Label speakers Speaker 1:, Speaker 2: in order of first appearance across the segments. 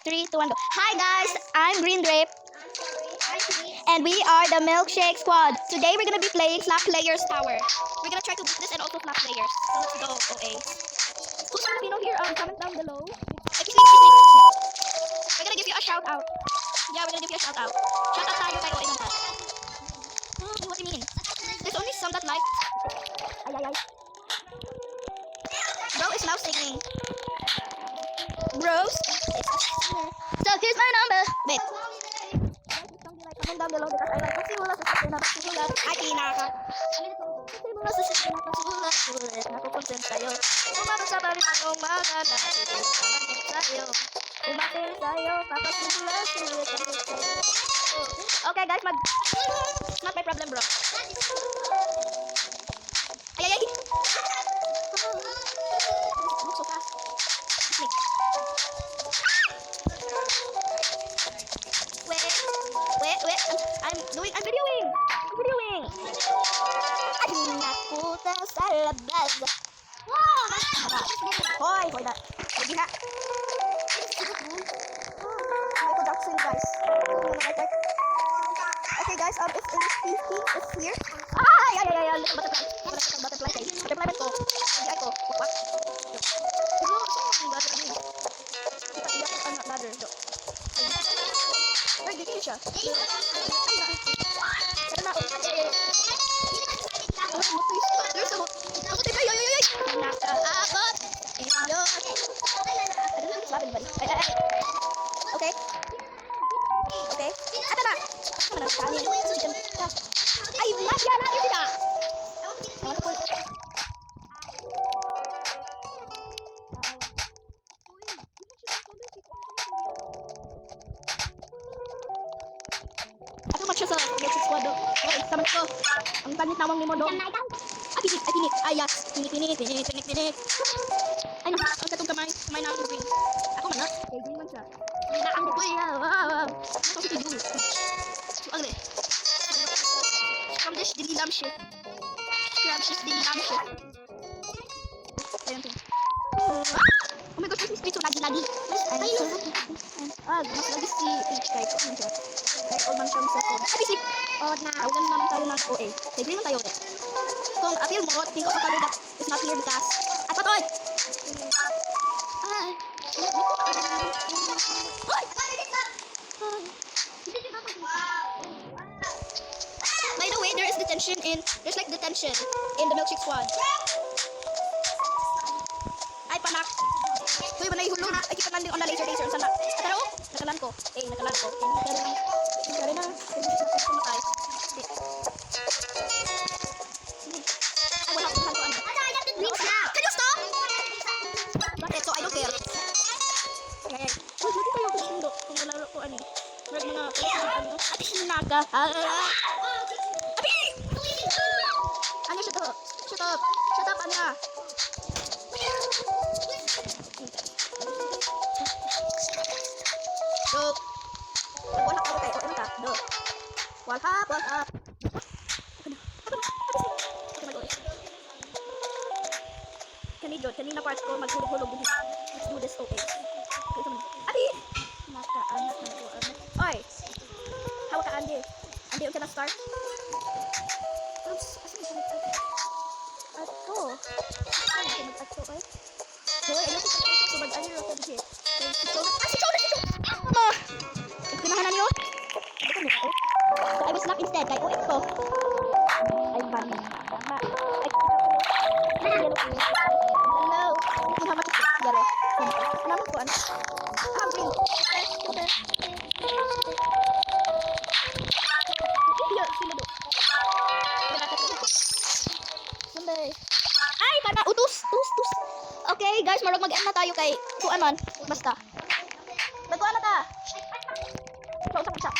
Speaker 1: 3, 2, 1, go. Hi guys, I'm Green Grape. And we are the Milkshake Squad. Today we're gonna be playing Slap Players Tower. We're gonna try to beat this and also Slap Players. So let's go, OA. Who's Filipino here? Comment down below. We're gonna give you a shout out. Yeah, we're gonna give you a shout out. Shout out tayo kay OA ng class. What do you mean? There's only some that like. Ay. Bro is now singing. Bros. So here's my number. Wait. Comment down below because I like pagsimulas sa sasya na pagsimulas ay pinaka. Pagsimulas sa sasya na pagsimulas nakukonsen sa'yo. Umabot sa bawit akong maganda. Sa'yo. Umatil sa'yo. Papagsimulas ulit ang sa'yo. Okay guys, not my problem bro. Ay. Look so fast. Wait. I'm videoing. Ay, nakuta sa labas. Hoy, na. Hindi ha. My production, guys. Okay, guys, if English speaking is here. Ay. Butterfly guys. Butterfly ko. Hindi ako. What? Where did you siya? There's a hook. Nakaabot. Okay. Ata na. Ay, lagi sila. Siya sa Milkshake Squad do. Okay, saman ko. Ang panit nawang nimo do. Pinit. Ay, yes. Pinit. Ay, ang katong kamay na ang green. Ako man na. Kay green man siya. Hindi na ang bukoy. Wow. Ako si Tidul. So, ang From this dinilam shit. Ayun. Oh my gosh, this is so lagi. Mas lagi si Peach kay ko man siya. Kaya all man siya sa phone. Bisik! Tawagan naman tayo ng OA. Kaya green lang tayo ulit. Kung appeal mo, think of a color that is not here because... At patoy! By the way, there's like detention in the Milkshake Squad. Ay, panak! Uy, manay hulog. Ay, kita landing on the laser. Sana? Atara o? Nakalan ko. Nakalan na. Sumatay. Ay, wala akong hantuan. Can you stop? Bakit? So, I don't care. Ay. Uy, hindi kayo kusundo. Kung malaro ko ano. Merag mga Abi, hinaka. Abi! Ano, shut up, Anya. So, wala ka kayo. Ano ka? No. What's up? Kanina parts ko maghulog-hulog. Let's do this, okay. Adi! Nakaanak na ko. Oy! Hawak ka, Andy. Andy, yung ka na start? Asan yung Ato. Oy. Hoy, ano si Subad? Ano yung Rocky? Si Chow! Pinahanan nyo? So I will snap instead. Kaya ulit ko. Ay, funny. Hello. How much is it? Yellow. Alam ko ano? Green. Ay, pana. Utus. Okay, guys. Marag mag-end na tayo kay kuan man. Basta. Magkuhan na ta. Usap siya.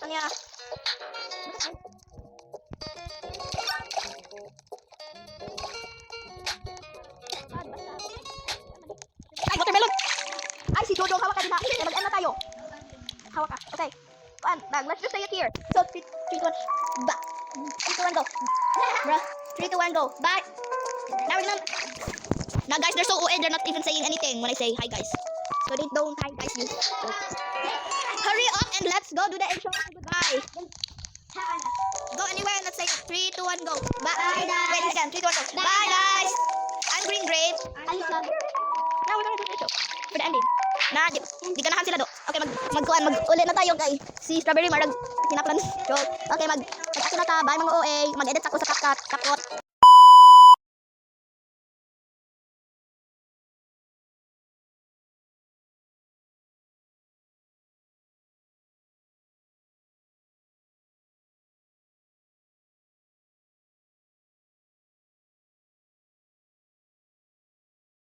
Speaker 1: Tanya. Ay, watermelon. Ay, si Jojo, hawak ka din na. Mag-end na tayo. Hawak ka. Okay. Let's just say it here. So, 3, 2, 1. Ba. 2, 1, go. Bruh. 3, 2, 1, go. Bye. Now we're gonna... Now guys, they're so OA, they're not even saying anything when I say hi guys. So they don't hi guys you. Hurry up and let's go do the intro and goodbye. Go anywhere and let's say 3, 2, 1, go. Bye. Wait again, 3, 2, 1, go. Bye guys. I'm green grape. Now we're gonna do the intro for the ending. Na, di ganahan sila do. Okay, mag-uli na tayo kay si Strawberry Marag kinaplan. Okay, mag-action na ta. Bye mga OA. Mag-edit ako sa kapot.